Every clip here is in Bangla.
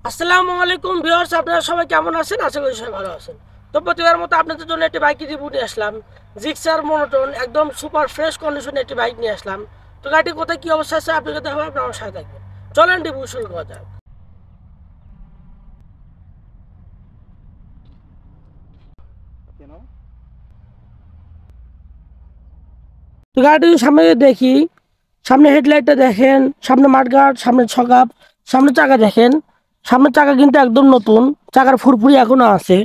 আসসালামু আলাইকুম ভিউয়ার্স, আপনারা সবাই কেমন আছেন? আশা করি সবাই ভালো আছেন। তো প্রতিবার মতো আপনাদের জন্য একটি বাইক রিভিউ নিয়ে আসলাম। জিক্সার মনোটন একদম সুপার ফ্রেশ কন্ডিশনে একটি বাইক নিয়ে আসলাম। তো গাড়িটি কোথায় কি অবস্থা আছে আপনাকে দেখাবো, আপনার আমার সাথে থাকবেন। চলেন রিভিউ শুরু করা যাক। তো গাড়িটি সামনে দেখি, সামনে হেডলাইটটা দেখেন, সামনে মাঠগার্ড, সামনে ছকাপ, সামনে চাকা দেখেন। সামনের চাকা কিন্তু একদম নতুন, চাকার ফুরফুরি এখনো আছে।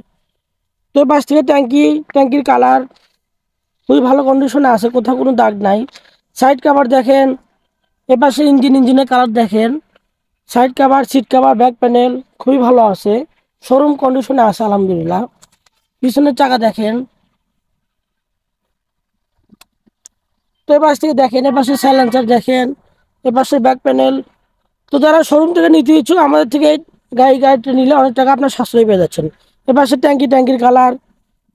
তো পাশ থেকে ট্যাঙ্কির কালার খুবই ভালো কন্ডিশনে আছে, কোথাও কোনো দাগ নাই। সাইড কভার দেখেন, এপাশে ইঞ্জিনের কালার দেখেন। Side cover, seat cover, back panel খুবই ভালো আছে, শোরুম কন্ডিশনে আছে আলহামদুলিল্লাহ। পিছনের চাকা দেখেন। তো এপাশ থেকে দেখেন, এপাশে সাইলেন্সার দেখেন, এপাশে ব্যাক প্যানেল। তো যারা শোরুম থেকে নিতে ইচ্ছুক আমাদের থেকে গাড়িটা নিলে অনেক টাকা আপনার সাশ্রয় পেয়ে যাচ্ছেন। এপাশে ট্যাঙ্কির কালার,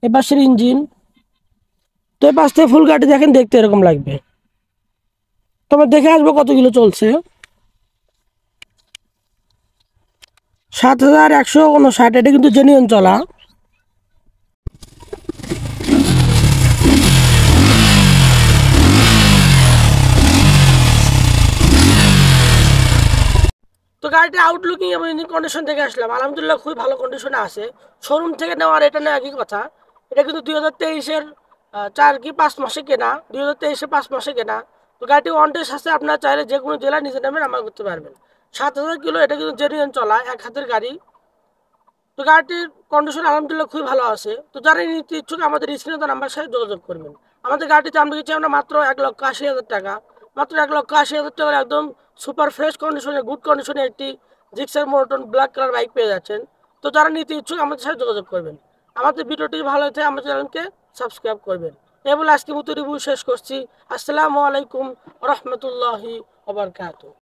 এপাশের ইঞ্জিন। তো এপাশ থেকে ফুল গাড়ি দেখেন, দেখতে এরকম লাগবে। তবে দেখে আসবো কত কিলো চলছে। ৭,১৫৯, এটা কিন্তু জেনুইন চলা। তো গাড়িটা আউটলুকিং এবং ইঞ্জিন কন্ডিশন থেকে আসলাম, আলহামদুলিল্লাহ খুবই ভালো কন্ডিশনে আছে। শোরুম থেকে নেওয়ার এটা না একই কথা। এটা কিন্তু 2023-এর 4 কি 5 মাসে কেনা, 2023-এ 5 মাসে কেনা। তো গাড়িটি ওয়ান টেস্ট আছে, আপনারা চাইলে যে কোনো জেলায় নিজে নেবেন, আমার করতে পারবেন। 7,000 কিলো, এটা কিন্তু জেনুইন চলা, এক হাতের গাড়ি। তো গাড়িটির কন্ডিশন আলহামদুলিল্লাহ খুবই ভালো আছে। তো যারা নিতে ইচ্ছুক আমাদের স্ক্রিনে নাম্বার সাথে যোগাযোগ করবেন। আমাদের গাড়িতে আমরা দিচ্ছি আমরা মাত্র 1,80,000 টাকা। মাত্র 1,80,000 টাকার একদম সুপার ফ্রেশ কন্ডিশনে, গুড কন্ডিশনে একটি জিক্সার মোটন ব্ল্যাক কালার বাইক পেয়ে যাচ্ছেন। তো যারা নিতে ইচ্ছুক আমাদের সাথে যোগাযোগ করবেন। আমাদের ভিডিওটি ভালো হয়েছে আমাদের চ্যানেলকে সাবস্ক্রাইব করবেন। এই বলে আজকে মতো রিভিউ শেষ করছি। আসসালামু আলাইকুম রহমতুল্লাহি ওয়া বারাকাতুহু।